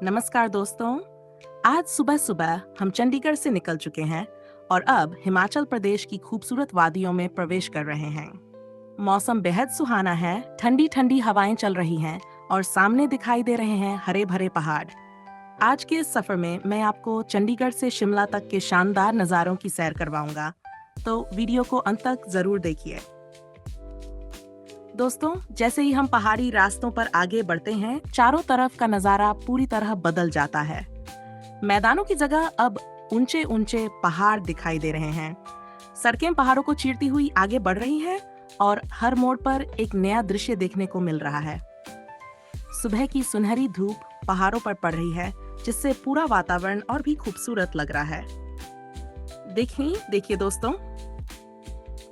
नमस्कार दोस्तों। आज सुबह सुबह हम चंडीगढ़ से निकल चुके हैं और अब हिमाचल प्रदेश की खूबसूरत वादियों में प्रवेश कर रहे हैं। मौसम बेहद सुहाना है, ठंडी ठंडी हवाएं चल रही हैं और सामने दिखाई दे रहे हैं हरे भरे पहाड़। आज के इस सफर में मैं आपको चंडीगढ़ से शिमला तक के शानदार नज़ारों की सैर करवाऊंगा, तो वीडियो को अंत तक जरूर देखिए। दोस्तों, जैसे ही हम पहाड़ी रास्तों पर आगे बढ़ते हैं, चारों तरफ का नजारा पूरी तरह बदल जाता है। मैदानों की जगह अब ऊंचे ऊंचे पहाड़ दिखाई दे रहे हैं। सड़कें पहाड़ों को चीरती हुई आगे बढ़ रही हैं और हर मोड़ पर एक नया दृश्य देखने को मिल रहा है। सुबह की सुनहरी धूप पहाड़ों पर पड़ रही है, जिससे पूरा वातावरण और भी खूबसूरत लग रहा है। देखिए दोस्तों,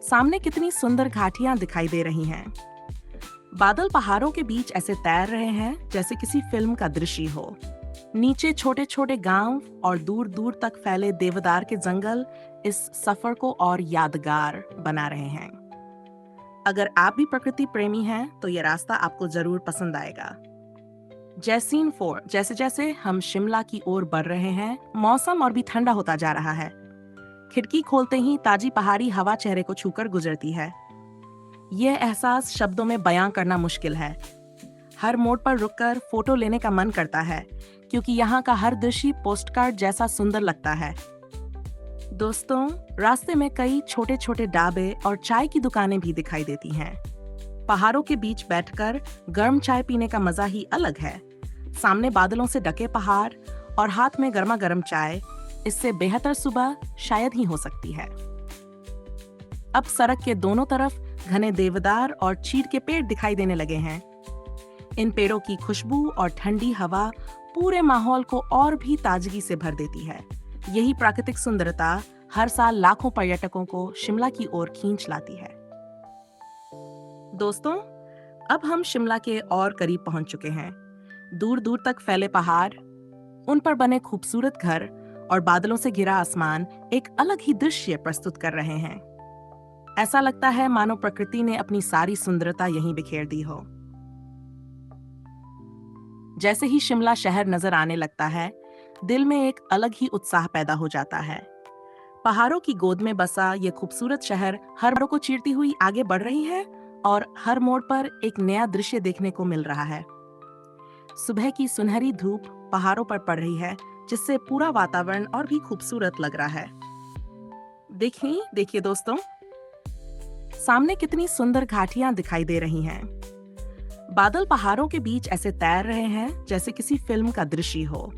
सामने कितनी सुंदर घाटियां दिखाई दे रही हैं। बादल पहाड़ों के बीच ऐसे तैर रहे हैं जैसे किसी फिल्म का दृश्य हो। नीचे छोटे छोटे गांव और दूर दूर तक फैले देवदार के जंगल इस सफर को और यादगार बना रहे हैं। अगर आप भी प्रकृति प्रेमी हैं तो ये रास्ता आपको जरूर पसंद आएगा। जैसीन फोर्ट। जैसे जैसे हम शिमला की ओर बढ़ रहे हैं, मौसम और भी ठंडा होता जा रहा है। खिड़की खोलते ही ताजी पहाड़ी हवा चेहरे को छूकर गुजरती है। यह एहसास शब्दों में बयां करना मुश्किल है। हर मोड़ पर रुककर फोटो लेने का मन करता है, क्योंकि यहाँ का हर दृश्य पोस्टकार्ड जैसा सुंदर लगता है। दोस्तों, रास्ते में कई छोटे छोटे ढाबे और चाय की दुकानें भी दिखाई देती हैं। पहाड़ों के बीच बैठकर गर्म चाय पीने का मजा ही अलग है। सामने बादलों से ढके पहाड़ और हाथ में गर्मा गर्म चाय, इससे बेहतर सुबह शायद ही हो सकती है। अब सड़क के दोनों तरफ घने देवदार और चीड़ के पेड़ दिखाई देने लगे हैं। इन पेड़ों की खुशबू और ठंडी हवा पूरे माहौल को और भी ताजगी से भर देती है। यही प्राकृतिक सुंदरता हर साल लाखों पर्यटकों को शिमला की ओर खींच लाती है। दोस्तों, अब हम शिमला के और करीब पहुंच चुके हैं। दूर दूर तक फैले पहाड़, उन पर बने खूबसूरत घर और बादलों से घिरा आसमान एक अलग ही दृश्य प्रस्तुत कर रहे हैं। ऐसा लगता है मानो प्रकृति ने अपनी सारी सुंदरता यहीं बिखेर दी हो। जैसे ही शिमला शहर नजर आने लगता है, दिल में एक अलग ही उत्साह पैदा हो जाता है। पहाड़ों की गोद में बसा ये खूबसूरत शहर हर मोड़ को चीरती हुई आगे बढ़ रही है और हर मोड़ पर एक नया दृश्य देखने को मिल रहा है। सुबह की सुनहरी धूप पहाड़ों पर पड़ रही है, जिससे पूरा वातावरण और भी खूबसूरत लग रहा है। देखिए दोस्तों, सामने कितनी सुंदर घाटियां दिखाई दे रही हैं। बादल पहाड़ों के बीच ऐसे तैर रहे हैं जैसे किसी फिल्म का दृश्य हो।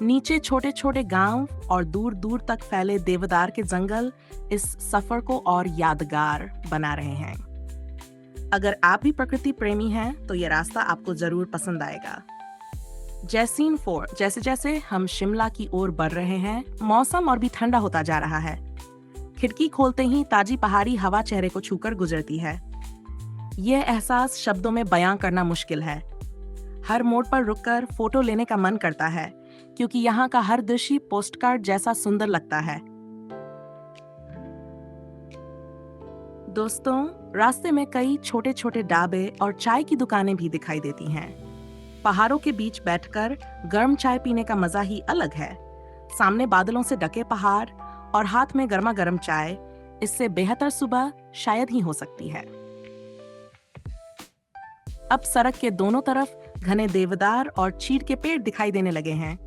नीचे छोटे छोटे गांव और दूर दूर तक फैले देवदार के जंगल इस सफर को और यादगार बना रहे हैं। अगर आप भी प्रकृति प्रेमी हैं तो ये रास्ता आपको जरूर पसंद आएगा। जैसीन फोर्ट। जैसे जैसे हम शिमला की ओर बढ़ रहे हैं, मौसम और भी ठंडा होता जा रहा है। खिड़की खोलते ही ताजी पहाड़ी हवा चेहरे को छूकर गुजरती है। यह एहसास शब्दों में बयां करना मुश्किल है। हर मोड़ पर रुककर फोटो लेने का मन करता है, क्योंकि यहाँ का हर दृश्य पोस्टकार्ड जैसा सुंदर लगता है। दोस्तों, रास्ते में कई छोटे छोटे ढाबे और चाय की दुकानें भी दिखाई देती हैं। पहाड़ों के बीच बैठकर गर्म चाय पीने का मजा ही अलग है। सामने बादलों से ढके पहाड़ और हाथ में गर्मा गर्म चाय, इससे बेहतर सुबह शायद ही हो सकती है। अब सड़क के दोनों तरफ घने देवदार और चीड़ के पेड़ दिखाई देने लगे हैं।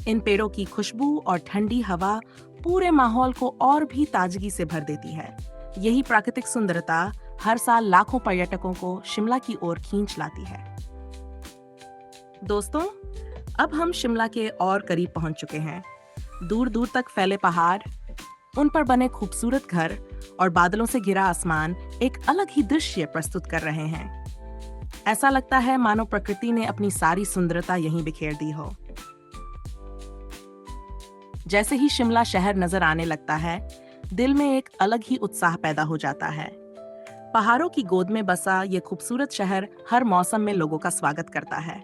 इन पेड़ों की खुशबू और ठंडी हवा पूरे माहौल को और भी ताजगी से भर देती है। यही प्राकृतिक सुंदरता हर साल लाखों पर्यटकों को शिमला की ओर खींच लाती है। दोस्तों, अब हम शिमला के और करीब पहुंच चुके हैं। दूर दूर तक फैले पहाड़, उन पर बने खूबसूरत घर और बादलों से घिरा आसमान एक अलग ही दृश्य प्रस्तुत कर रहे हैं। ऐसा लगता है मानो प्रकृति ने अपनी सारी सुंदरता यहीं बिखेर दी हो। जैसे ही शिमला शहर नजर आने लगता है, दिल में एक अलग ही उत्साह पैदा हो जाता है। पहाड़ों की गोद में बसा ये खूबसूरत शहर हर मौसम में लोगों का स्वागत करता है।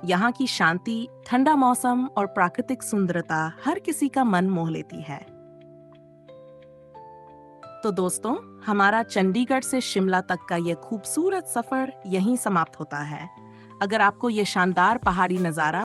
यहाँ की शांति, ठंडा मौसम और प्राकृतिक सुंदरता हर किसी का मन मोह लेती है। तो दोस्तों, हमारा चंडीगढ़ से शिमला तक का यह खूबसूरत सफर यहीं समाप्त होता है। अगर आपको ये शानदार पहाड़ी नज़ारा